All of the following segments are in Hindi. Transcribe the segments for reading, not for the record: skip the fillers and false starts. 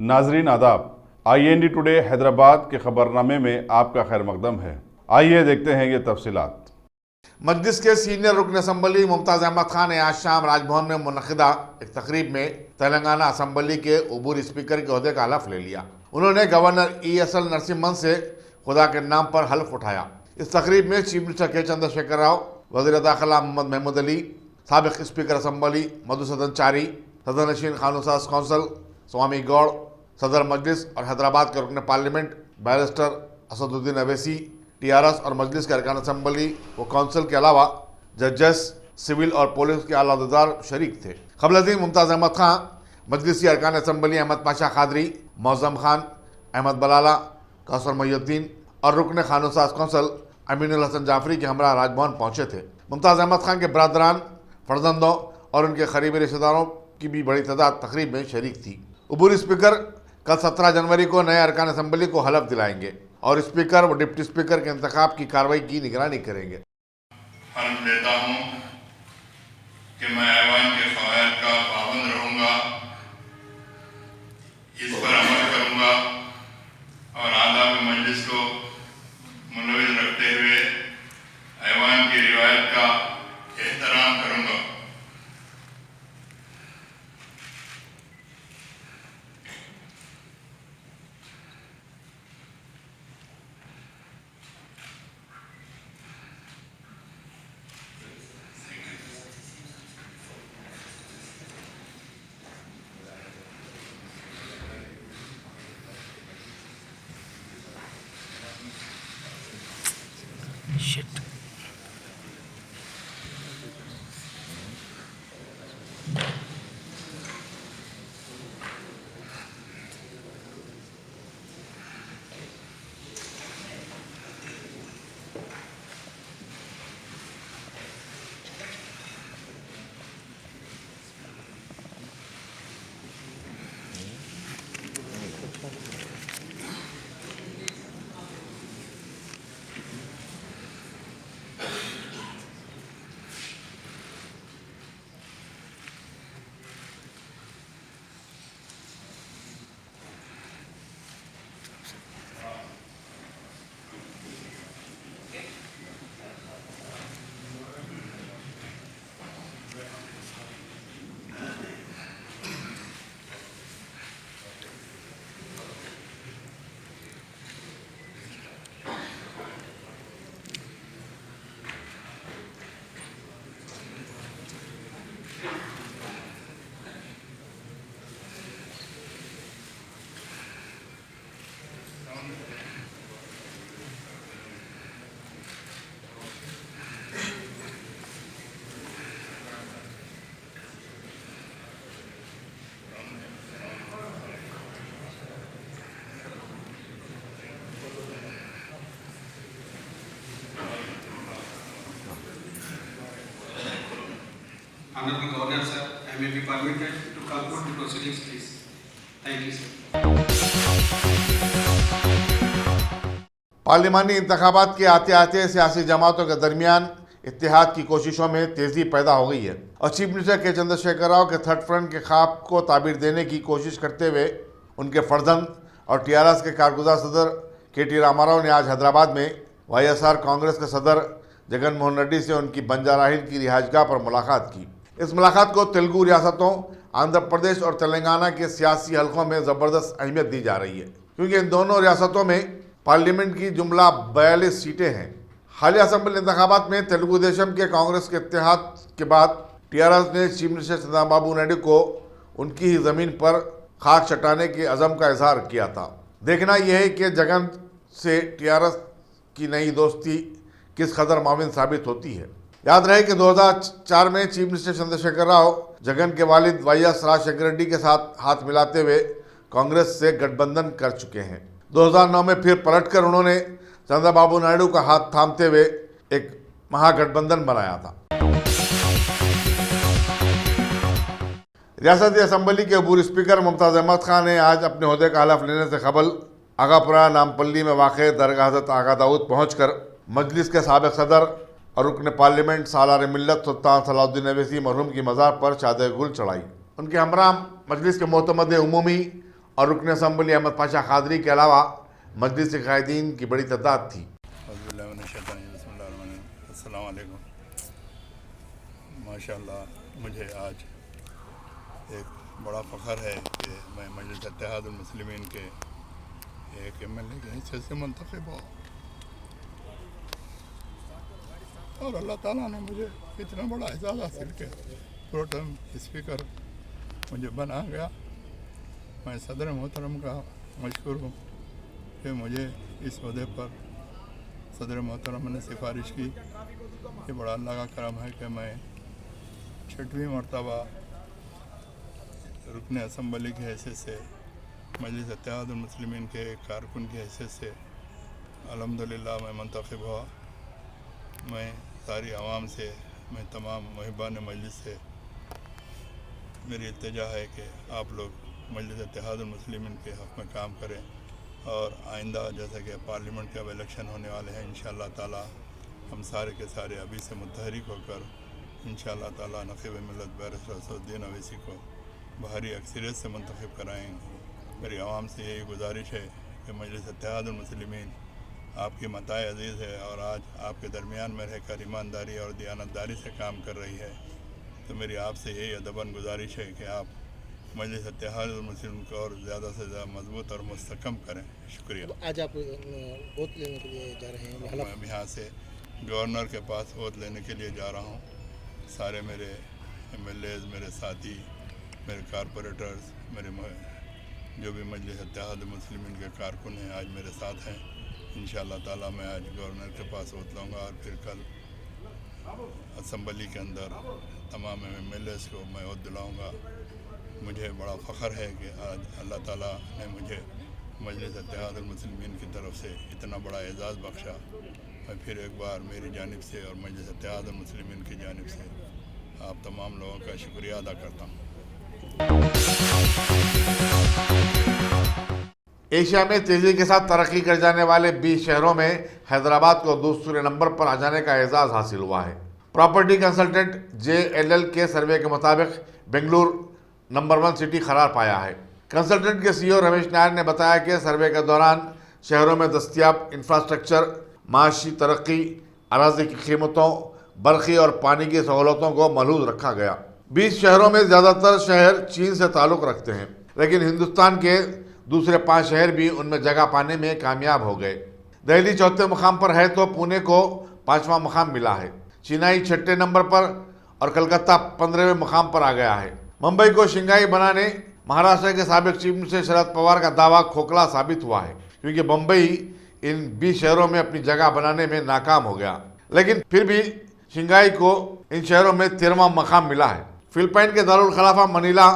नाजरीन आदाब, IND टुडे हैदराबाद के खबरनामे में आपका खैर मकदम है। आइए देखते हैं ये तफसीलात। मजलिस के सीनियर रुकन असम्बली मुमताज़ अहमद खान ने आज शाम राजभवन में मुनक़िदा एक तकरीब में तेलंगाना असम्बली के अबूरी स्पीकर के ओहदे का हलफ ले लिया। उन्होंने गवर्नर ESL नरसिम्हन से खुदा के नाम पर हल्फ उठाया। इस तकरीब में चीफ मिनिस्टर के चंद्रशेखर राव, वज़ीर दाखिला मोहम्मद महमूद अली, साबिक़ स्पीकर असम्बली मधुसूदन चारी, सदर नशीन कानून कौंसल स्वामी गौड़, सदर मजलिस और हैदराबाद के रुकन parliament barrister Asaduddin Owaisi, TRS और मजलिस के अरकान असम्बली व कौंसिल के अलावा जजेस, सिविल और पुलिस के आला अहदेदार शरीक थे। क़ब्ल अज़ीम मुमताज़ अहमद खान, मजलिसी अरकान असम्बली अहमद पाशा खादरी, मौज़म खान, अहमद बलाला, कौसर मोहिउद्दीन और रुकन कानून कौंसल अमीनुल हसन जाफरी के हमरा राजभवन पहुँचे थे। मुमताज़ अहमद खान के बरदरान, फर्जंदों और उनके करीबी रिश्तेदारों की भी बड़ी तादाद तकरीब में शरीक थी। अबूरी स्पीकर कल 17 जनवरी को नए अरकान असम्बली को हलफ दिलाएंगे और स्पीकर व डिप्टी स्पीकर के इंतखाब की कार्रवाई की निगरानी करेंगे। हल्फ लेता हूँ कि मैं ऐवान के क़वायद का पाबंद रहूँगा, इस पर अमल करूँगा और आदाब मजलिस को मुनव्विर रखते हुए ऐवान की रिवायत का एहतराम करूँगा। Honorable Governor, sir, I may be permitted to conclude the proceedings, please. Thank you, sir. पार्लिमानी इंतखाबात के आते आते सियासी जमातों के दरमियान इत्तेहाद की कोशिशों में तेज़ी पैदा हो गई है और चीफ मिनिस्टर के चंद्रशेखर राव के थर्ड फ्रंट के ख्वाब को ताबीर देने की कोशिश करते हुए उनके फर्जंद और TRS के कारगुजार सदर KT रामाराव ने आज हैदराबाद में YSR कांग्रेस के सदर जगन मोहन रेड्डी से उनकी बंजारा हिल की रिहाइशगाह पर मुलाकात की। इस मुलाकात को तेलुगु रियासतों आंध्र प्रदेश और तेलंगाना के सियासी हलकों में ज़बरदस्त अहमियत दी जा रही है, क्योंकि इन दोनों रियासतों में पार्लियामेंट की जुमला 42 सीटें हैं। हालिया असम्बली इंतखाबात में तेलुगु देशम के कांग्रेस के इत्तेहाद के बाद TRS ने चीफ मिनिस्टर चंद्रबाबू नायडू को उनकी ही ज़मीन पर खाक छटाने के अज़म का इजहार किया था। देखना यह है कि जगन से TRS की नई दोस्ती किस कदर माविन साबित होती है। याद रहे कि 2004 में चीफ मिनिस्टर चंद्रशेखर राव जगन के वालिद YS राजशेखर रेड्डी के साथ हाथ मिलाते हुए कांग्रेस से गठबंधन कर चुके हैं। 2009 में फिर पलटकर उन्होंने चंद्रबाबू नायडू का हाथ थामते हुए एक महागठबंधन बनाया था। रियासती असम्बली के अबूरी स्पीकर मुमताज़ अहमद खान ने आज अपने ओहदे का हलफ लेने से कबल आगापुरा नामपल्ली में वाक़ दरगाह हज़रत आगा दाऊद पहुँचकर मजलिस के साबिक़ सदर और रुकन पार्लियामेंट सालार मिल्लत सुल्तान सलाउद्दीन अवैसी मरहूम की मज़ार पर चादर गुल चढ़ाई। उनके हमरा मजलिस के मोतमद उमूमी और रुकन असम्बली अहमद पाशा कादरी के अलावा मजलिस कायदीन की बड़ी तादाद थी। अस्सलाम वालेकुम। माशाअल्लाह, मुझे आज एक बड़ा फ़ख्र है कि मैं मजलिस इत्तेहादुल मुस्लिमीन के एक MLA के हिस्से से मुंतखब हुआ और अल्लाह ताला ने मुझे इतना बड़ा एजाज़ हासिल किया, प्रोटेम स्पीकर मुझे बना गया। मैं सदर मोहतरम का मशकूर हूँ कि मुझे इस ओहदे पर सदर मोहतरम ने सिफारिश की। ये बड़ा अल्लाह का करम है कि मैं 6वीं मरतबा रुकन असम्बली की हैसियत से मजलिस इत्तेहादुल मुस्लिमीन के एक कारकुन की हैसियत से अल्हम्दुलिल्लाह मैं मुंतखब हुआ। मैं सारी आवाम से, मैं तमाम मुहिबान मजलिस से मेरी इल्तिजा है कि आप लोग मजलिस इत्तेहादुल मुस्लिमीन के हक़ में काम करें और आइंदा जैसा कि पार्लियामेंट के अब इलेक्शन होने वाले हैं, इंशाअल्लाह ताला हम सारे के सारे अभी से मुतहरिक होकर इंशाअल्लाह ताला नक़ीब मिल्लत बैरिस्टर असदुद्दीन अवैसी को भारी अक्सरियत से मुंतखब कराएंगे। मेरी आवाम से यही गुजारिश है कि मजलिस इत्तेहादुल मुस्लिमीन आपकी मताए अज़ीज़ है और आज आपके दरमियान में रहकर ईमानदारी और दियानतदारी से काम कर रही है। तो मेरी आपसे यही अदबन गुजारिश है कि आप मजलिस इत्तेहादुल मुस्लिमीन को और ज़्यादा से ज़्यादा मजबूत और मुस्तकम करें। शुक्रिया। आज आप वोट लेने के लिए जा रहे हैं? मैं अब यहाँ से गवर्नर के पास वोट लेने के लिए जा रहा हूँ। सारे मेरे MLAs, मेरे साथी, मेरे कारपोरेटर्स, मेरे जो भी मजलिस इत्तेहादुल मुस्लिमीन के कारकुन हैं आज मेरे साथ हैं। इंशाअल्लाह ताला मैं आज गवर्नर के पास वोट लूँगा और फिर कल असम्बली के अंदर तमाम MLAs को मैं वोट दिलाऊँगा। मुझे बड़ा फ़ख्र है कि आज अल्लाह ताला ने मुझे मजलिस इत्तेहादुल मुस्लिमीन की तरफ से इतना बड़ा एजाज़ बख्शा। मैं फिर एक बार मेरी जानिब से और मजलिस इत्तेहादुल मुस्लिमीन की जानिब से आप तमाम लोगों का शुक्रिया अदा करता हूँ। एशिया में तेजी के साथ तरक्की कर जाने वाले 20 शहरों में हैदराबाद को दूसरे नंबर पर आ जाने का एजाज़ हासिल हुआ है। प्रॉपर्टी कंसल्टेंट JLL के सर्वे के मुताबिक बेंगलुरु नंबर 1 सिटी करार पाया है। कंसल्टेंट के CEO रमेश नायर ने बताया कि सर्वे के दौरान शहरों में दस्तियाब इंफ्रास्ट्रक्चर, माशी तरक्की, अराजी की कीमतों, बरक़ी और पानी की सहूलतों को मलहूज़ रखा गया। 20 शहरों में ज़्यादातर शहर चीन से ताल्लुक़ रखते हैं, लेकिन हिंदुस्तान के दूसरे 5 शहर भी उनमें जगह पाने में कामयाब हो गए। दिल्ली चौथे मुकाम पर है तो पुणे को 5वां मुकाम मिला है। चेन्नई 6ठे नंबर पर और कलकत्ता 15वें मुकाम पर आ गया है। मुंबई को शंघाई बनाने महाराष्ट्र के साबिक चीफ मिनिस्टर शरद पवार का दावा खोखला साबित हुआ है, क्योंकि मुंबई इन 20 शहरों में अपनी जगह बनाने में नाकाम हो गया। लेकिन फिर भी शंघाई को इन शहरों में 13वां मुकाम मिला है। फिलिपाइन के दारुल खलाफा मनीला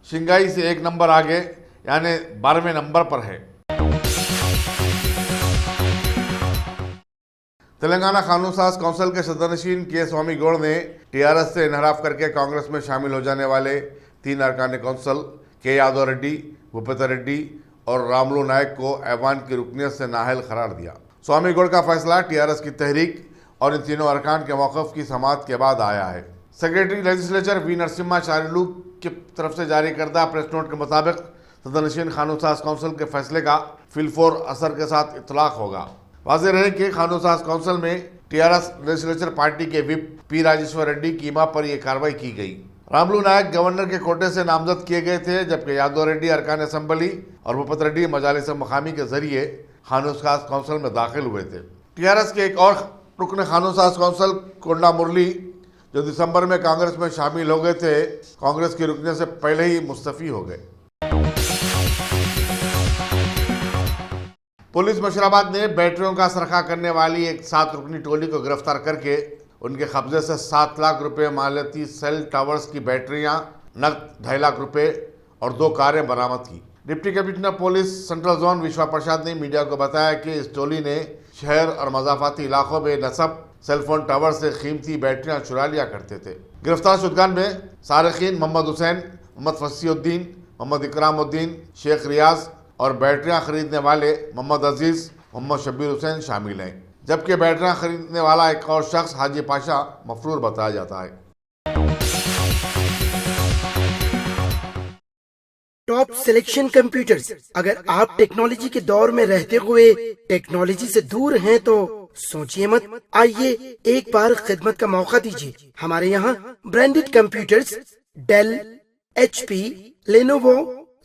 शंघाई से 1 नंबर आगे यानी 12वें नंबर पर है। तेलंगाना कानून साज काउंसिल के सदरनशीन के स्वामी गौड़ ने TRS से इनहराफ करके कांग्रेस में शामिल हो जाने वाले 3 अरकान कौंसल के यादव रेड्डी, भूपेंद्र रेड्डी और रामलू नायक को ऐवान की रुकनियत से नाअहल करार दिया। स्वामी गौड़ का फैसला TRS की तहरीक और इन तीनों अरकान के मौक़िफ़ की समाअत के बाद आया है। सेक्रेटरी लेजिस्लेचर V नरसिम्हा चारिलू की तरफ से जारी करदा प्रेस नोट के मुताबिक सदरनशीन कानून साज काउंसिल के फैसले का फिलफोर असर के साथ इतलाक होगा। वाज़ेह रहे कि कानून साज काउंसिल में TRS लेजिस्लेचर पार्टी के व्हिप P राजेश्वर रेड्डी की मां पर यह कार्रवाई की गई। रामलू नायक गवर्नर के कोटे से नामजद किए गए थे, जबकि यादव रेड्डी अरकान असम्बली और भूपेंद्र रेड्डी मजालिस मकामी के जरिए कानून साज काउंसिल में दाखिल हुए थे। TRS के एक और रुकन कानून साज काउंसिल कोंडा मुरली, जो दिसंबर में कांग्रेस में शामिल हो गए थे, कांग्रेस की रुकने से पहले ही मुस्तफ़ी हो गए। पुलिस मुशीराबाद ने बैटरियों का सरखा करने वाली एक 7 रुकनी टोली को गिरफ्तार करके उनके कब्जे से 7 लाख रुपए मालियती सेल टावर्स की बैटरियां, नकद 2.5 लाख रुपए और 2 कारें बरामद की। Deputy commissioner police central zone विश्वा प्रसाद ने मीडिया को बताया कि इस टोली ने शहर और मजाफाती इलाकों में नस्ब सेलफोन टावर से कीमती बैटरियां चुरा लिया करते थे। गिरफ्तार शुदगान में सारिकीन मोहम्मद हुसैन, मोहम्मद फसीउद्दीन, मोहम्मद इकरामुद्दीन, शेख रियाज और बैटरियां खरीदने वाले मोहम्मद अजीज़, मोहम्मद शब्बीर हुसैन शामिल हैं, जबकि बैटरियां खरीदने वाला एक और शख्स हाजी पाशा मफरूर बताया जाता है। Top top selection computers. अगर आप टेक्नोलॉजी के दौर में रहते हुए टेक्नोलॉजी से दूर हैं तो सोचिए मत, आइए एक बार खिदमत का मौका दीजिए। हमारे यहाँ branded computers Dell, HP, Lenovo,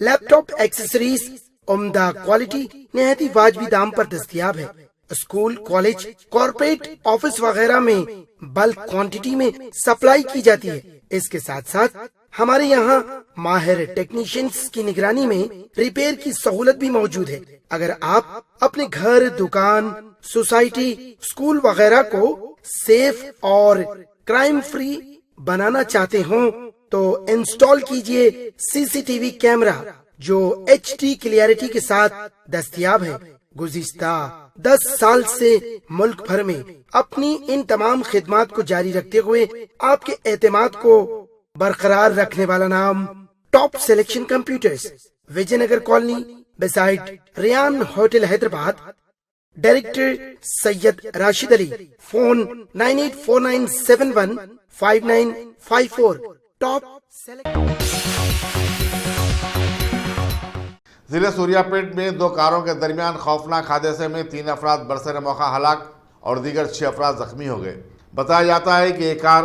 laptop accessories उम्दा क्वालिटी निहायती वाजबी दाम पर दस्तयाब है। स्कूल, कॉलेज, कॉर्पोरेट, ऑफिस वगैरह में बल्क क्वांटिटी में सप्लाई की जाती है। इसके साथ साथ हमारे यहाँ माहिर टेक्नीशियंस की निगरानी में रिपेयर की सहूलत भी मौजूद है। अगर आप अपने घर, दुकान, सोसाइटी, स्कूल वगैरह को सेफ और क्राइम फ्री बनाना चाहते हो तो इंस्टॉल कीजिए CCTV कैमरा जो HD क्लियरिटी के साथ दस्तयाब है। गुज़िश्ता 10 साल से मुल्क भर में अपनी इन तमाम खिदमात को जारी रखते हुए आपके एतमाद को बरकरार रखने वाला नाम top selection computers, Vijayanagar colony beside Riyan hotel Hyderabad. Director Syed Rashid Ali. Phone 9849715954। Top जिले सूर्यापेट में 2 कारों के दरमियान खौफनाक हादसे में 3 अफराद बरसर मौका हलाक और दीगर 6 अफराद जख्मी हो गए। बताया जाता है कि एक कार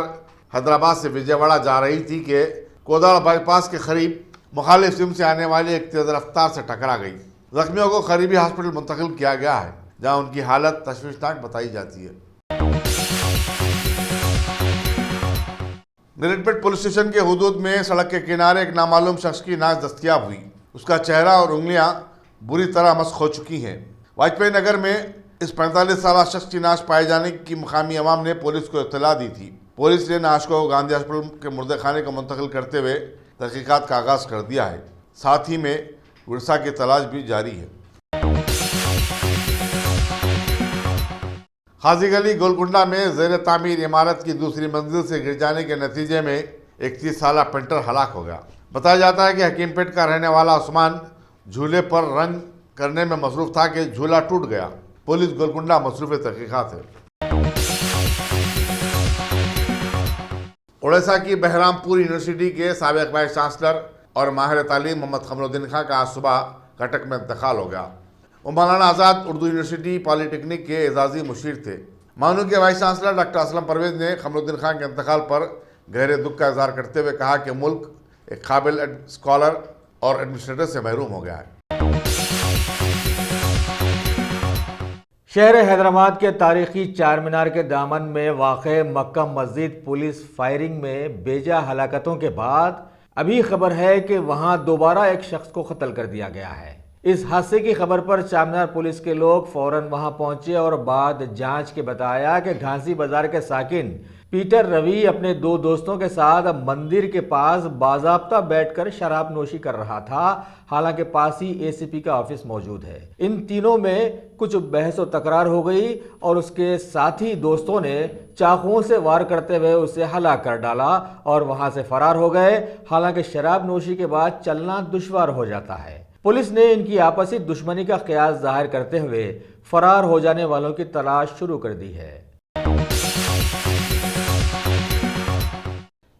हैदराबाद से विजयवाड़ा जा रही थी कि कोदाड़ बाईपास के करीब मुखालिफ सिम से आने वाली एक तेज रफ्तार से टकरा गई। जख्मियों को करीबी हॉस्पिटल मुंतकिल किया गया है, जहां उनकी हालत तशवीशनाक बताई जाती है। नीलपेट पुलिस स्टेशन के हुदूद में सड़क के किनारे एक नामालूम शख्स की नाश दस्तयाब हुई। उसका चेहरा और उंगलियां बुरी तरह मस्क हो चुकी हैं। वाजपेयी नगर में इस 45 साल शख्स की नाश पाए जाने की मुकामी अवाम ने पुलिस को इत्तला दी थी। पुलिस ने नाश को गांधी हॉस्पिटल के मुर्दे खाने को मुंतकिल करते हुए तहकीकात का आगाज कर दिया है। साथ ही में विरसा की तलाश भी जारी है। हाजी गली गोलकुंडा में जेर तामीर इमारत की दूसरी मंजिल से गिर जाने के नतीजे में एक 30 साल पेंटर हलाक हो गया। बताया जाता है कि हकीमपेट का रहने वाला उस्मान झूले पर रंग करने में मसरूफ था कि झूला टूट गया। पुलिस गोलकुंडा मसरूफ तहकीकात है। उड़ीसा की बहरामपुर यूनिवर्सिटी के साबिक वाइस चांसलर और माहिर तालीम मोहम्मद खमरुद्दीन खां का आज सुबह कटक में इंतकाल हो गया। वो मौलाना आज़ाद उर्दू यूनिवर्सिटी पॉलिटेक्निक के एजाजी मुशीर थे। मानू के vice chancellor doctor Aslam Parvez ने खमरुद्दीन खां के इंतकाल पर गहरे दुख का इजहार करते हुए कहा कि मुल्क एक काबिल स्कॉलर और एडमिनिस्ट्रेटर से महरूम हो गया है। शहर हैदराबाद के तारीखी चार मीनार के दामन में वाक़े मक्का मस्जिद पुलिस फायरिंग में बेजा हलाकतों के बाद अभी खबर है कि वहां दोबारा एक शख्स को कत्ल कर दिया गया है। इस हादसे की खबर पर चारमीनार पुलिस के लोग फौरन वहां पहुंचे और बाद जांच के बताया कि घासी बाजार के साकिन पीटर रवि अपने 2 दोस्तों के साथ मंदिर के पास बाज़ाब्ता बैठकर शराब नोशी कर रहा था। हालांकि पास ही ACP का ऑफिस मौजूद है। इन तीनों में कुछ बहस व तकरार हो गई और उसके साथी दोस्तों ने चाकुओं से वार करते हुए उसे हलाक कर डाला और वहां से फरार हो गए। हालांकि शराब नोशी के बाद चलना दुश्वार हो जाता है। पुलिस ने इनकी आपसी दुश्मनी का क़यास जाहिर करते हुए फरार हो जाने वालों की तलाश शुरू कर दी है।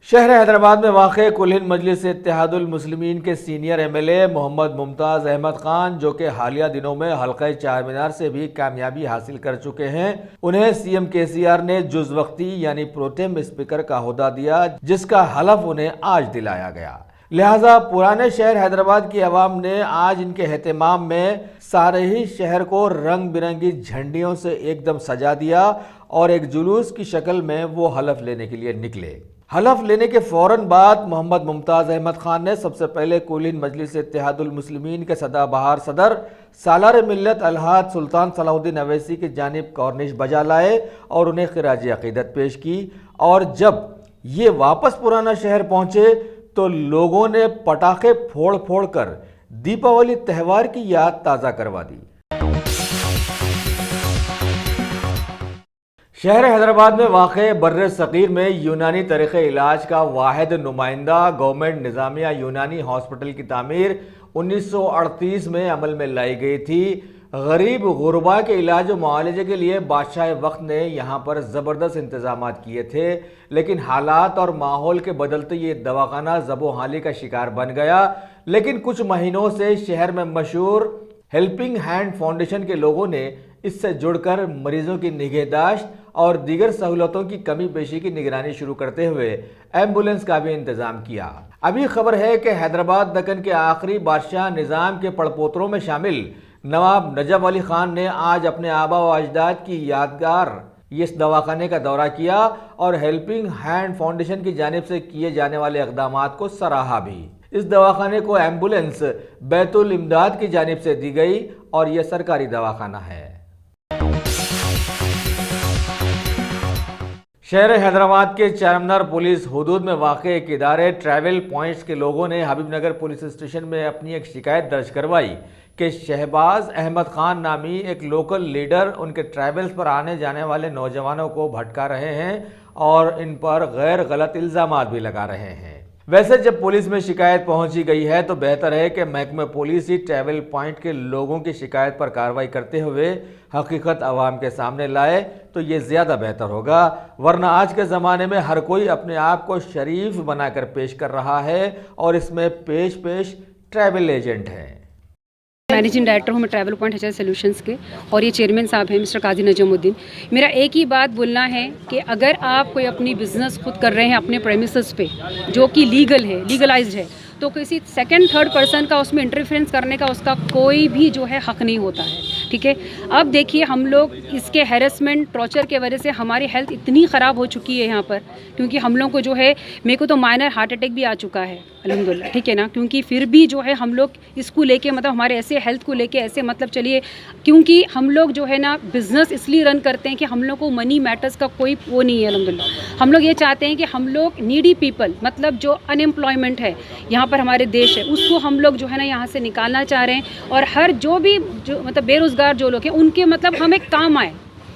शहर हैदराबाद में वाक़े कुल हिंद मजलिस इत्तेहादुल मुस्लिमीन के सीनियर MLA मोहम्मद मुमताज़ अहमद खान, जो कि हालिया दिनों में हल्क़े चार मीनार से भी कामयाबी हासिल कर चुके हैं, उन्हें CM KCR ने जुज़ वक्ती यानी प्रोटेम स्पीकर का ओहदा दिया, जिसका हलफ उन्हें आज दिलाया गया। लिहाजा पुराने शहर हैदराबाद की आवाम ने आज इनके एहतमाम में सारे ही शहर को रंग बिरंगी झंडियों से एकदम सजा दिया और एक जुलूस की शक्ल में वो हलफ लेने के लिए निकले। हलफ लेने के फौरन बाद मोहम्मद मुमताज़ अहमद खान ने सबसे पहले कुल हिंद मजलिस इत्तेहादुल मुस्लिमीन के सदाबहार सदर सालार मिल्लत अलहाज सुल्तान सलाहुद्दीन अवैसी की जानिब कॉर्निश बजा लाए और उन्हें खिराज अक़ीदत पेश की। और जब ये वापस पुराना शहर पहुंचे तो लोगों ने पटाखे फोड़ फोड़ कर दीपावली त्यौहार की याद ताज़ा करवा दी। शहर हैदराबाद में वाक़े बर्रे सग़ीर में यूनानी तरीक़े इलाज का वाहिद नुमाइंदा गवर्नमेंट निज़ामिया यूनानी हॉस्पिटल की तामीर 1938 में अमल में लाई गई थी। गरीब गुरबा के इलाज और मुआवजे के लिए बादशाह वक्त ने यहाँ पर ज़बरदस्त इंतजाम किए थे, लेकिन हालात और माहौल के बदलते ये दवाखाना ज़बोहाली का शिकार बन गया। लेकिन कुछ महीनों से शहर में मशहूर हेल्पिंग हैंड फाउंडेशन के लोगों ने इससे जुड़कर मरीजों की निगहदाश्त और दीगर सहूलतों की कमी पेशी की निगरानी शुरू करते हुए एम्बुलेंस का भी इंतजाम किया। अभी खबर है कि हैदराबाद दक्कन के आखिरी बादशाह निज़ाम के पड़पोतरों में शामिल नवाब नजफ अली खान ने आज अपने आबा व अजदाद की यादगार इस दवाखाने का दौरा किया और हेल्पिंग हैंड फाउंडेशन की जानिब से किए जाने वाले इक़दामात को सराहा भी। इस दवाखाने को एम्बुलेंस बैतुल इमदाद की जानिब से दी गई और यह सरकारी दवाखाना है। शहर हैदराबाद के चारमीनार पुलिस हुदूद में वाक़ एक इदारे ट्रैवल पॉइंट्स के लोगों ने हबीबनगर पुलिस स्टेशन में अपनी एक शिकायत दर्ज करवाई कि शहबाज अहमद खान नामी एक लोकल लीडर उनके ट्रैवल्स पर आने जाने वाले नौजवानों को भटका रहे हैं और इन पर गैर गलत इल्ज़ामात भी लगा रहे हैं। वैसे जब पुलिस में शिकायत पहुंची गई है तो बेहतर है कि महकमे पुलिस ही ट्रैवल पॉइंट के लोगों की शिकायत पर कार्रवाई करते हुए हकीकत आवाम के सामने लाए तो ये ज़्यादा बेहतर होगा, वरना आज के ज़माने में हर कोई अपने आप को शरीफ बनाकर पेश कर रहा है और इसमें पेश ट्रैवल एजेंट हैं। मैनेजिंग डायरेक्टर हूँ मैं ट्रैवल पॉइंट एचआर सॉल्यूशंस के, और ये चेयरमैन साहब हैं मिस्टर काजी नजमुद्दीन। मेरा एक ही बात बोलना है कि अगर आप कोई अपनी बिजनेस खुद कर रहे हैं अपने प्रेमिसेस पे जो कि लीगल है, लीगलाइज्ड है, तो किसी सेकंड थर्ड पर्सन का उसमें इंटरफेरेंस करने का उसका कोई भी जो है हक नहीं होता है। ठीक है, अब देखिए हम लोग इसके हैरेसमेंट टॉर्चर के वजह से हमारी हेल्थ इतनी ख़राब हो चुकी है यहाँ पर, क्योंकि हम लोग को जो है, मेरे को तो माइनर हार्ट अटैक भी आ चुका है अल्हम्दुलिल्लाह। ठीक है ना, क्योंकि फिर भी जो है हम लोग इसको लेके मतलब हमारे ऐसे हेल्थ को लेके ऐसे मतलब चलिए, क्योंकि हम लोग जो है ना बिज़नेस इसलिए रन करते हैं कि हम लोग को मनी मैटर्स का कोई वो नहीं है अल्हम्दुलिल्लाह। हम लोग ये चाहते हैं कि हम लोग नीडी पीपल मतलब जो अनएम्प्लॉयमेंट है यहाँ पर हमारे देश है उसको हम लोग जो है ना यहाँ से निकालना चाह रहे हैं, और हर जो भी जो मतलब बेरोज़गार जो लोग हैं उनके मतलब हमें काम आए,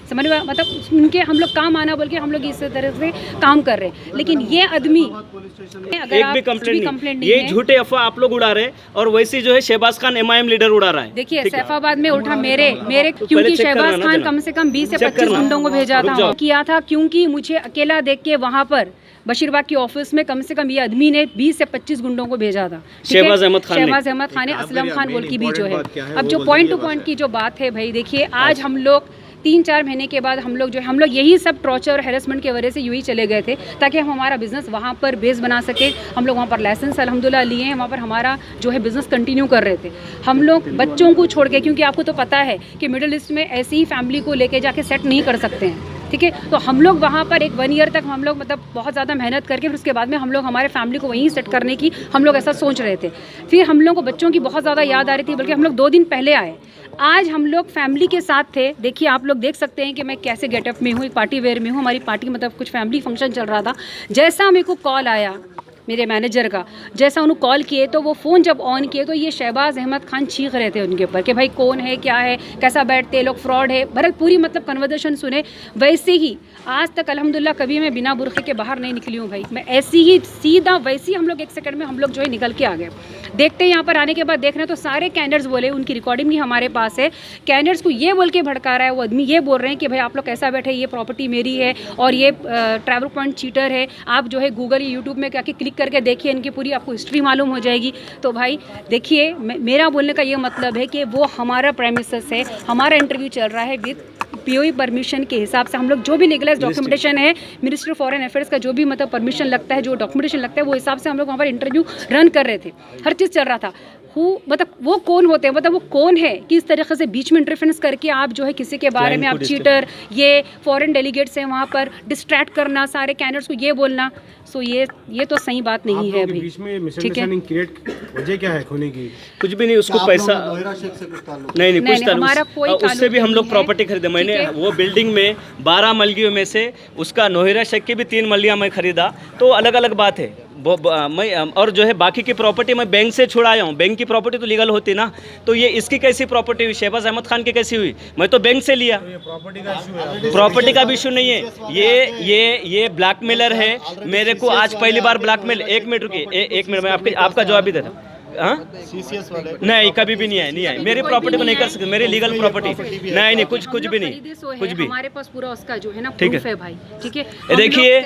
समझ में मतलब उनके हम लोग काम आना बोल के हम लोग इस तरह से काम कर रहे हैं। लेकिन ये आदमी एक भी कंप्लेंट नहीं, ये झूठे अफवाह आप लोग उड़ा रहे और वैसे जो है शहबाज खान एमआईएम लीडर उड़ा रहा है। देखिए सैफाबाद में उठा मेरे क्योंकि शहबाज खान कम से कम 20 से 25 गुंडों को भेजा था किया था, क्योंकि मुझे अकेला देख के वहाँ पर बशीरबाग की ऑफिस में कम से कम ये आदमी ने 20 से 25 गुंडों को भेजा था। शहबाज अहमद खान ने असलम खान बोल की भी जो है। अब जो पॉइंट टू पॉइंट की जो बात है भाई, देखिए आज हम लोग 3-4 महीने के बाद हम लोग यही सब टॉर्चर और हैरेसमेंट की वजह से यूँ ही चले गए थे ताकि हम हमारा बिज़नेस वहाँ पर बेस बना सके। हम लोग वहाँ पर लाइसेंस अल्हम्दुलिल्लाह लिए हैं, वहाँ पर हमारा जो है बिज़नेस कंटिन्यू कर रहे थे। हम लोग बच्चों को छोड़ के, क्योंकि आपको तो पता है कि मिडिल ईस्ट में ऐसी ही फैमिली को लेके जाके सेट नहीं कर सकते हैं। ठीक है, तो हम लोग वहाँ पर 1 ईयर तक हम लोग मतलब बहुत ज़्यादा मेहनत करके फिर उसके बाद में हम लोग हमारे फैमिली को वहीं सेट करने की हम लोग ऐसा सोच रहे थे। फिर हम लोग को बच्चों की बहुत ज़्यादा याद आ रही थी, बल्कि हम लोग 2 दिन पहले आए। आज हम लोग फैमिली के साथ थे। देखिए आप लोग देख सकते हैं कि मैं कैसे गेटअप में हूँ, एक पार्टी वेयर में हूँ। हमारी पार्टी मतलब कुछ फैमिली फंक्शन चल रहा था। जैसा मेरे को कॉल आया मेरे मैनेजर का, जैसा उन्होंने कॉल किए तो वो फ़ोन जब ऑन किए तो ये शहबाज अहमद खान चीख रहे थे उनके ऊपर कि भाई कौन है, क्या है, कैसा बैठते लोग, फ्रॉड है। बहरहाल पूरी मतलब कन्वर्सेशन सुने। वैसे ही आज तक अल्हम्दुलिल्लाह कभी मैं बिना बुरखे के बाहर नहीं निकली हूँ भाई। मैं ऐसी ही सीधा वैसी हम लोग 1 सेकंड में हम लोग जो है निकल के आ गए। देखते हैं यहाँ पर आने के बाद देख रहे हैं तो सारे कैंडिडेट्स बोले, उनकी रिकॉर्डिंग भी हमारे पास है, कैंडिडेट्स को ये बोल के भड़का रहा है वो आदमी, ये बोल रहे हैं कि भाई आप लोग कैसा बैठे, ये प्रॉपर्टी मेरी है और ये ट्रैवल पॉइंट चीटर है। आप जो है गूगल या यूट्यूब में जाके क्लिक करके देखिए, इनकी पूरी आपको हिस्ट्री मालूम हो जाएगी। तो भाई देखिए मेरा बोलने का ये मतलब है कि वो हमारा प्रेमिसेस है, हमारा इंटरव्यू चल रहा है विद पीओई परमिशन के हिसाब से। हम लोग जो भी लीगलाइज डॉक्यूमेंटेशन है, मिनिस्ट्री ऑफ फॉरेन अफेयर्स का जो भी मतलब परमिशन लगता है, जो डॉक्यूमेंटेशन लगता है, वो हिसाब से हम लोग वहाँ पर इंटरव्यू रन कर रहे थे। हर चीज़ चल रहा था। मतलब वो कौन होते हैं, मतलब वो कौन है कि इस तरीके से बीच में इंटरफेरेंस करके आप जो है किसी के बारे में आप चीटर, ये फॉरेन डेलीगेट्स हैं वहाँ पर डिस्ट्रैक्ट करना, सारे कैंडिडेट्स को ये बोलना। सो ये तो सही बात नहीं है अभी। ठीक है, वजह क्या है खोने की? कुछ भी नहीं, उसको पैसा नहीं पूछता, हमारा कोई उससे भी हम लोग प्रॉपर्टी खरीदे। मैंने वो बिल्डिंग में 12 मलगियों में से उसका नोहिरा शेख की भी 3 मलियाँ मैं खरीदा, तो अलग अलग बात है। मैं और जो है बाकी की प्रॉपर्टी मैं बैंक से छुड़ाया हूँ। बैंक की प्रॉपर्टी तो लीगल होती ना, तो ये इसकी कैसी प्रॉपर्टी हुई, शहबाज अहमद खान की कैसी हुई? मैं तो बैंक से लिया। प्रॉपर्टी का भी इशू नहीं है, ये ब्लैकमेलर है। मेरे को आज पहली बार ब्लैकमेल, 1 मिनट रुकिए, 1 मिनट में आपका जवाब भी देता हूँ। सीसीएस वाले नहीं, कभी भी नहीं आए मेरी प्रॉपर्टी को नहीं कर सकते, मेरी लीगल प्रॉपर्टी नहीं, कुछ भी नहीं, कुछ भी। हमारे पास पूरा उसका जो है ना ठीक है। प्रूफ है भाई, ठीक है। देखिए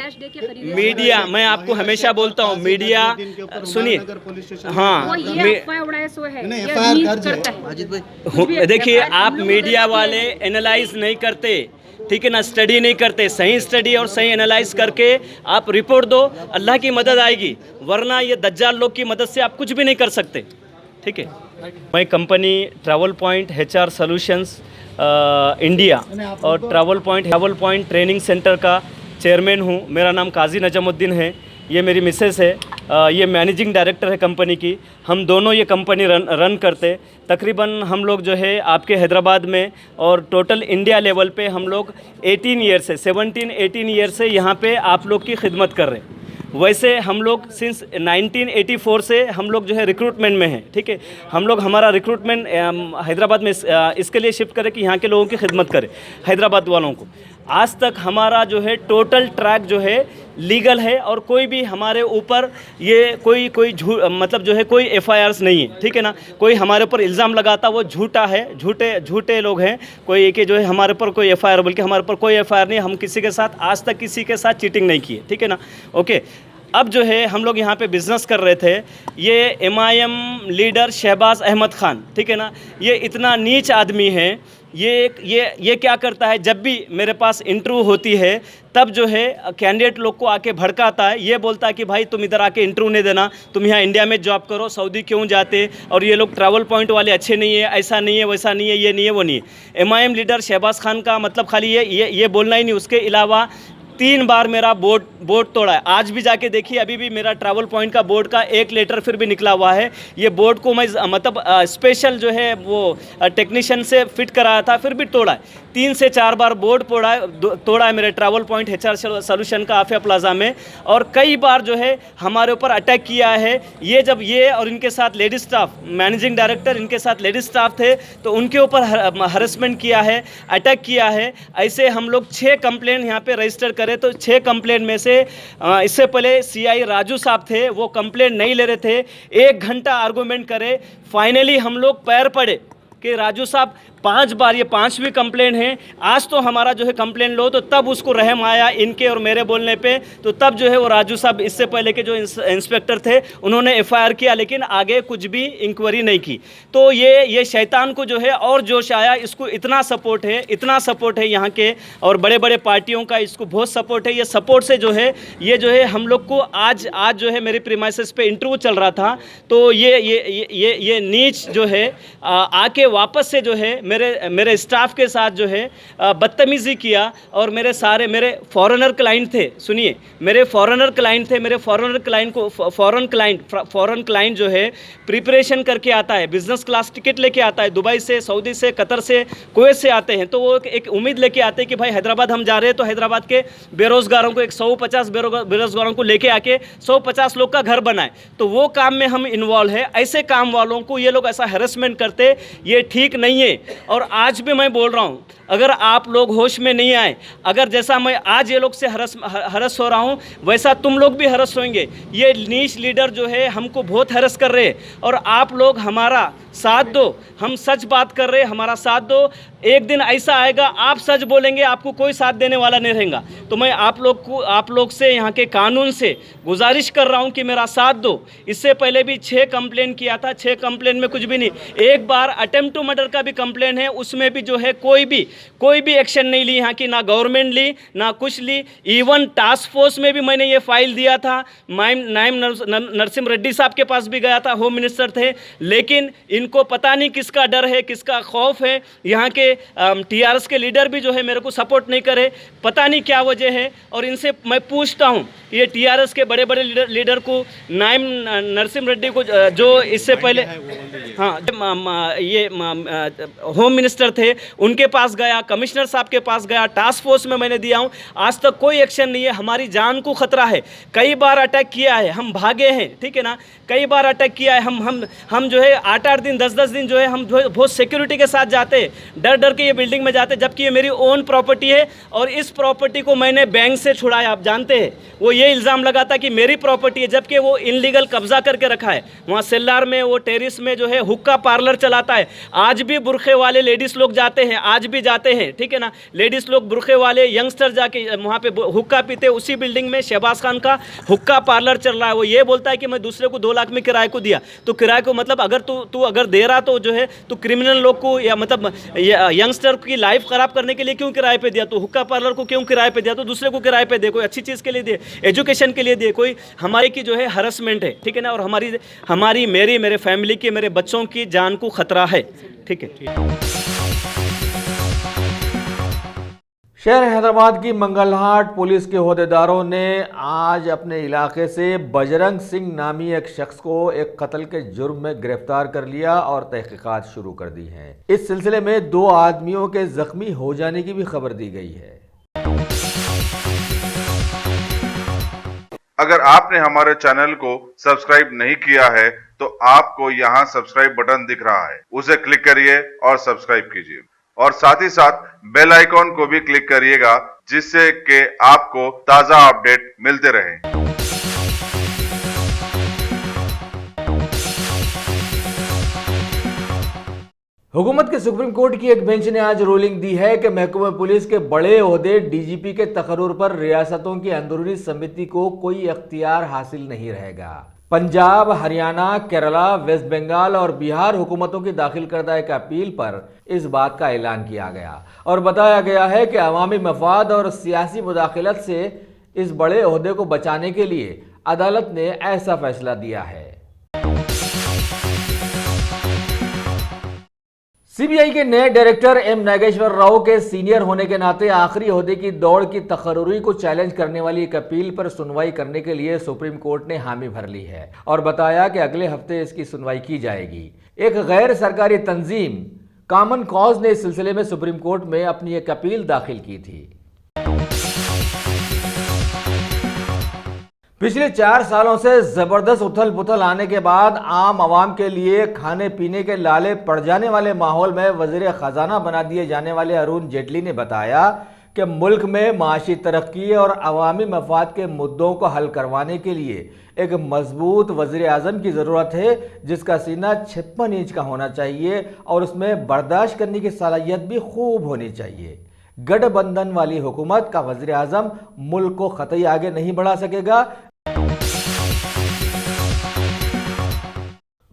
मीडिया, मैं आपको हमेशा बोलता हूँ, मीडिया सुनिए, हाँ देखिए आप मीडिया वाले एनालाइज नहीं करते, ठीक है ना, स्टडी नहीं करते। सही स्टडी और सही एनालाइज करके आप रिपोर्ट दो, अल्लाह की मदद आएगी, वरना ये दज्जाल लोग की मदद से आप कुछ भी नहीं कर सकते, ठीक है। मैं company travel point HR solutions India और ट्रैवल पॉइंट ट्रेनिंग सेंटर का चेयरमैन हूँ। मेरा नाम काजी नजमुद्दीन है, ये मेरी मिसेस है, ये मैनेजिंग डायरेक्टर है कंपनी की। हम दोनों ये कंपनी रन करते। तकरीबन हम लोग जो है आपके हैदराबाद में और टोटल इंडिया लेवल पे हम लोग 18 ईयर से यहाँ पे आप लोग की खिदमत कर रहे हैं। वैसे हम लोग सिंस 1984 से हम लोग जो है रिक्रूटमेंट में हैं, ठीक है। हम लोग हमारा रिक्रूटमेंट हैदराबाद में इसके लिए शिफ्ट करें कि यहाँ के लोगों की खिदमत करें, हैदराबाद वालों को। आज तक हमारा जो है टोटल ट्रैक जो है लीगल है और कोई भी हमारे ऊपर ये कोई मतलब जो है कोई FIRs नहीं है, ठीक है ना। कोई हमारे ऊपर इल्ज़ाम लगाता वो झूठा है, झूठे लोग हैं। कोई कि जो है हमारे ऊपर कोई FIR, बल्कि हमारे ऊपर कोई FIR नहीं। हम किसी के साथ आज तक किसी के साथ चीटिंग नहीं की है, ठीक है ना। ओके, अब जो है हम लोग यहाँ पे बिज़नेस कर रहे थे। ये MIM लीडर शहबाज अहमद खान, ठीक है ना, ये इतना नीच आदमी है। ये क्या करता है, जब भी मेरे पास इंटरव्यू होती है तब जो है कैंडिडेट लोग को आके भड़काता है। ये बोलता है कि भाई तुम इधर आके इंटरव्यू नहीं देना, तुम यहाँ इंडिया में जॉब करो, सऊदी क्यों जाते, और ये लोग ट्रैवल पॉइंट वाले अच्छे नहीं है, ऐसा नहीं है, वैसा नहीं है, ये नहीं है, वो नहीं है। MIM लीडर शहबाज खान का मतलब खाली ये बोलना ही नहीं, उसके अलावा 3 बार मेरा बोर्ड तोड़ा है। आज भी जाके देखिए, अभी भी मेरा ट्रैवल पॉइंट का बोर्ड का एक लेटर फिर भी निकला हुआ है। ये बोर्ड को मैं मतलब स्पेशल जो है वो टेक्नीशियन से फिट कराया था, फिर भी तोड़ा है। 3 से 4 बार बोर्ड तोड़ा है मेरे ट्रैवल पॉइंट HR सॉल्यूशन का आफिया प्लाजा में। और कई बार जो है हमारे ऊपर अटैक किया है। ये जब ये और इनके साथ लेडीज स्टाफ, मैनेजिंग डायरेक्टर, इनके साथ लेडीज स्टाफ थे, तो उनके ऊपर हरेसमेंट किया है, अटैक किया है। ऐसे हम लोग 6 कंप्लेंट यहाँ पे रजिस्टर करें। तो 6 कंप्लेंट में से इससे पहले CI राजू साहब थे, वो कंप्लेंट नहीं ले रहे थे। 1 घंटा आर्गूमेंट करे, फाइनली हम लोग पैर पड़े कि राजू साहब 5 बार, ये 5वीं कंप्लेंट है, आज तो हमारा जो है कंप्लेंट लो। तो तब उसको रहम आया इनके और मेरे बोलने पे। तो तब जो है वो राजू साहब, इससे पहले के जो इंस्पेक्टर थे, उन्होंने FIR किया, लेकिन आगे कुछ भी इंक्वायरी नहीं की। तो ये शैतान को जो है और जोश आया, इसको इतना सपोर्ट है यहाँ के और बड़े बड़े पार्टियों का, इसको बहुत सपोर्ट है। ये सपोर्ट से जो है हम लोग को आज जो है मेरे प्रीमाइसेस पे इंटरव्यू चल रहा था, तो ये नीच जो है आके वापस से जो है मेरे स्टाफ के साथ जो है बदतमीज़ी किया। और मेरे फॉरेनर क्लाइंट थे, सुनिए, मेरे फॉरेनर क्लाइंट थे। मेरे फॉरेन क्लाइंट जो है प्रिपरेशन करके आता है, बिजनेस क्लास टिकट लेके आता है, दुबई से, सऊदी से, कतर से, कुवैत से आते हैं। तो वो एक उम्मीद लेके आते हैं कि भाई हैदराबाद हम जा रहे हैं, तो हैदराबाद के बेरोज़गारों को 150 बेरोज़गारों को लेके आके 150 लोग का घर बनाए। तो वो काम में हम इन्वॉल्व है। ऐसे काम वालों को ये लोग ऐसा हैरेसमेंट करते, ये ठीक नहीं है। और आज भी मैं बोल रहा हूँ, अगर आप लोग होश में नहीं आए, अगर जैसा मैं आज ये लोग से हरस हो रहा हूँ, वैसा तुम लोग भी हरस होंगे। ये नीच लीडर जो है हमको बहुत हरस कर रहे हैं, और आप लोग हमारा साथ दो। हम सच बात कर रहे हैं, हमारा साथ दो। एक दिन ऐसा आएगा, आप सच बोलेंगे, आपको कोई साथ देने वाला नहीं रहेगा। तो मैं आप लोग से, यहाँ के कानून से गुजारिश कर रहा हूँ कि मेरा साथ दो। इससे पहले भी 6 कंप्लेंट किया था, 6 कंप्लेंट में कुछ भी नहीं। एक बार अटेम्प्ट टू मर्डर का भी कंप्लेंट है, उसमें भी जो है कोई भी एक्शन नहीं ली यहाँ की, ना गवर्नमेंट ली, ना कुछ ली। इवन टास्क फोर्स में भी मैंने ये फाइल दिया था, नायब नरसिम रेड्डी साहब के पास भी गया था, होम मिनिस्टर थे। लेकिन इनको पता नहीं किसका डर है, किसका खौफ है। यहाँ के TRS के लीडर भी जो है मेरे को सपोर्ट नहीं करे, पता नहीं क्या वजह है। और इनसे मैं पूछता हूँ, ये TRS के बड़े बड़े लीडर को, नायब नरसिम रेड्डी को, जो इससे पहले ये होम मिनिस्टर थे, उनके पास गया, कमिश्नर साहब के पास गया, टास्क फोर्स में मैंने दिया हूँ, आज तक कोई एक्शन नहीं है। हमारी जान को खतरा है। कई बार अटैक किया है, हम भागे हैं, ठीक है ना। कई बार अटैक किया है। हम जो है 8-8 दिन दिन 10-10 दिन जो है हम जो है बहुत सिक्योरिटी के साथ जाते हैं, डर डर के ये बिल्डिंग में जाते, जबकि ये मेरी ओन प्रॉपर्टी है और इस प्रॉपर्टी को मैंने बैंक से छुड़ाया। आप जानते हैं वो ये इल्ज़ाम लगाता कि मेरी प्रॉपर्टी है, जबकि वो इनलीगल कब्जा करके रखा है। वहाँ सेल्लार में वो टेरिस में जो है हुक्का पार्लर चलाता है। आज भी बुरखे वाले लेडीज़ लोग जाते हैं, आज भी जाते हैं, ठीक है ना। लेडीज़ लोग बुरखे वाले यंगस्टर जाके वहाँ पे हुक्का पीते। उसी बिल्डिंग में शहबाज खान का हुक्का पार्लर चल रहा है। वो ये बोलता है कि मैं दूसरे को 2 लाख में किराए को दिया। तो किराए को मतलब अगर तू अगर दे रहा तो जो है तू क्रिमिनल लोग को या मतलब यंगस्टर की लाइफ ख़राब करने के लिए क्यों किराए पे दिया? तो हुक्का पार्लर को क्यों किराए पे दिया? तो दूसरे को किराए पे दे, कोई अच्छी चीज़ के लिए दे, एजुकेशन के लिए दे, कोई हमारे की जो है हरसमेंट है, ठीक है ना। और हमारी मेरे फैमिली की, मेरे बच्चों की जान को खतरा है, ठीक है। शहर हैदराबाद की मंगलहाट पुलिस के ओहदेदारों ने आज अपने इलाके से बजरंग सिंह नामी एक शख्स को एक कत्ल के जुर्म में गिरफ्तार कर लिया और तहकीकात शुरू कर दी हैं। इस सिलसिले में 2 आदमियों के जख्मी हो जाने की भी खबर दी गई है। अगर आपने हमारे चैनल को सब्सक्राइब नहीं किया है तो आपको यहाँ सब्सक्राइब बटन दिख रहा है, उसे क्लिक करिए और सब्सक्राइब कीजिए और साथ ही साथ बेल आइकॉन को भी क्लिक करिएगा, जिससे कि आपको ताजा अपडेट मिलते रहें। हुकूमत के सुप्रीम कोर्ट की एक बेंच ने आज रूलिंग दी है कि महकमा पुलिस के बड़े ओहदे डीजीपी के तकर्रुर पर रियासतों की अंदरूनी समिति को कोई अख्तियार हासिल नहीं रहेगा। पंजाब, हरियाणा, केरला, वेस्ट बंगाल और बिहार हुकूमतों की दाखिल करदा एक अपील पर इस बात का ऐलान किया गया और बताया गया है कि अवामी मफाद और सियासी मुदाखलत से इस बड़े ओहदे को बचाने के लिए अदालत ने ऐसा फैसला दिया है। सीबीआई के नए डायरेक्टर एम नागेश्वर राव के सीनियर होने के नाते आखिरी ओहदे की दौड़ की तकर्रुरी को चैलेंज करने वाली एक अपील पर सुनवाई करने के लिए सुप्रीम कोर्ट ने हामी भर ली है और बताया कि अगले हफ्ते इसकी सुनवाई की जाएगी। एक गैर सरकारी तंजीम कॉमन कॉज ने इस सिलसिले में सुप्रीम कोर्ट में अपनी एक अपील दाखिल की थी। पिछले 4 सालों से जबरदस्त उथल पुथल आने के बाद आम आवाम के लिए खाने पीने के लाले पड़ जाने वाले माहौल में वजीर खजाना बना दिए जाने वाले अरुण जेटली ने बताया कि मुल्क में माशी तरक्की और अवामी मफाद के मुद्दों को हल करवाने के लिए एक मजबूत वजीर आजम की ज़रूरत है, जिसका सीना 56 इंच का होना चाहिए और उसमें बर्दाश्त करने की सलाहियत भी खूब होनी चाहिए। गठबंधन वाली हुकूमत का वजीर आजम मुल्क को कतई आगे नहीं बढ़ा सकेगा।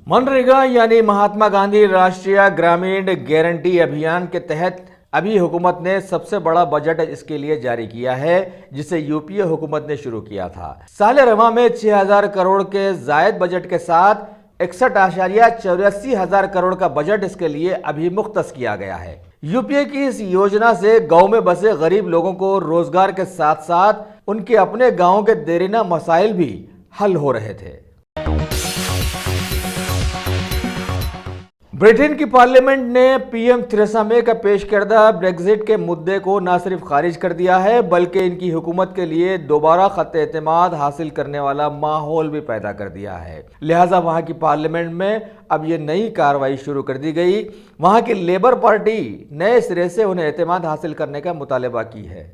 मनरेगा यानी महात्मा गांधी राष्ट्रीय ग्रामीण गारंटी अभियान के तहत अभी हुकूमत ने सबसे बड़ा बजट इसके लिए जारी किया है, जिसे यूपीए हुकूमत ने शुरू किया था। साल रवा में 6000 करोड़ के जायद बजट के साथ 61.84 करोड़ का बजट इसके लिए अभी मुख्तस किया गया है। यूपीए की इस योजना से गांव में बसे गरीब लोगों को रोजगार के साथ साथ उनके अपने गांव के देरीना मसाइल भी हल हो रहे थे। ब्रिटेन की पार्लियामेंट ने पीएम थेरेसा मे का पेश करदा ब्रेक्जिट के मुद्दे को न सिर्फ खारिज कर दिया है, बल्कि इनकी हुकूमत के लिए दोबारा खत एतमाद हासिल करने वाला माहौल भी पैदा कर दिया है। लिहाजा वहां की पार्लियामेंट में अब ये नई कार्रवाई शुरू कर दी गई। वहां की लेबर पार्टी नए सिरे से उन्हें एतमाद हासिल करने का मुतालबा की है।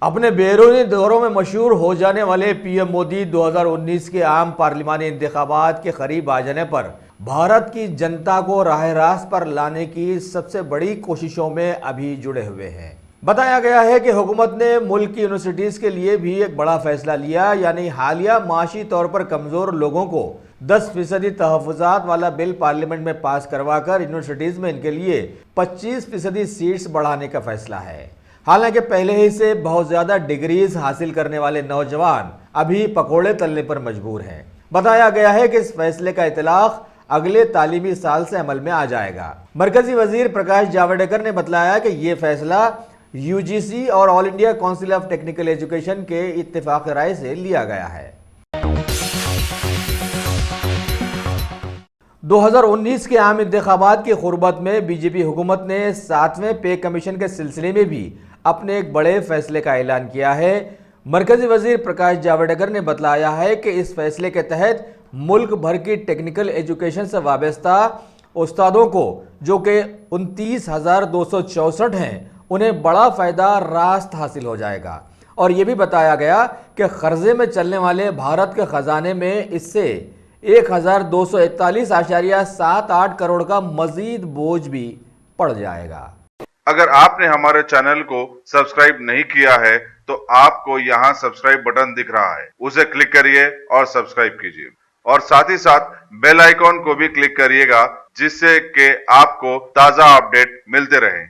अपने बैरूनी दौरों में मशहूर हो जाने वाले पीएम मोदी 2019 के आम पार्लिमानी इंतखाबात के करीब आ जाने पर भारत की जनता को राह रास्त पर लाने की सबसे बड़ी कोशिशों में अभी जुड़े हुए हैं। बताया गया है कि हुकूमत ने मुल्क की यूनिवर्सिटीज़ के लिए भी एक बड़ा फैसला लिया, यानी हालिया माशी तौर पर कमज़ोर लोगों को 10% तहफ़्फ़ुज़ात वाला बिल पार्लियामेंट में पास करवाकर यूनिवर्सिटीज़ में इनके लिए 25% सीट्स बढ़ाने का फैसला है। हालांकि पहले ही से बहुत ज़्यादा डिग्रीज हासिल करने वाले नौजवान अभी पकोड़े तलने पर मजबूर हैं। बताया गया है कि इस फैसले का इतलाक़ अगले तालीमी साल से अमल में आ जाएगा। मरकजी वजीर प्रकाश जावड़ेकर ने बताया कि ये फैसला यूजीसी और all India council of technical education के इत्तेफाक राय से लिया गया है। 2019 के आम इंतखाबात की खुरबत में बीजेपी हुकूमत ने 7वें पे कमीशन के सिलसिले में भी अपने एक बड़े फैसले का ऐलान किया है। मरकजी वजीर प्रकाश जावड़ेकर ने बताया है कि इस फैसले के तहत मुल्क भर की टेक्निकल एजुकेशन से वाबस्ता उस्तादों को, जो कि 29,264 हैं, उन्हें बड़ा फ़ायदा रास्त हासिल हो जाएगा। और ये भी बताया गया कि कर्जे में चलने वाले भारत के ख़जाने में इससे 1,241.78 करोड़ का मजीद बोझ भी पड़ जाएगा। अगर आपने हमारे चैनल को सब्सक्राइब नहीं किया है तो आपको यहाँ सब्सक्राइब बटन दिख रहा है, उसे क्लिक करिए और सब्सक्राइब कीजिए और साथ ही साथ बेल आइकॉन को भी क्लिक करिएगा, जिससे कि आपको ताज़ा अपडेट मिलते रहें।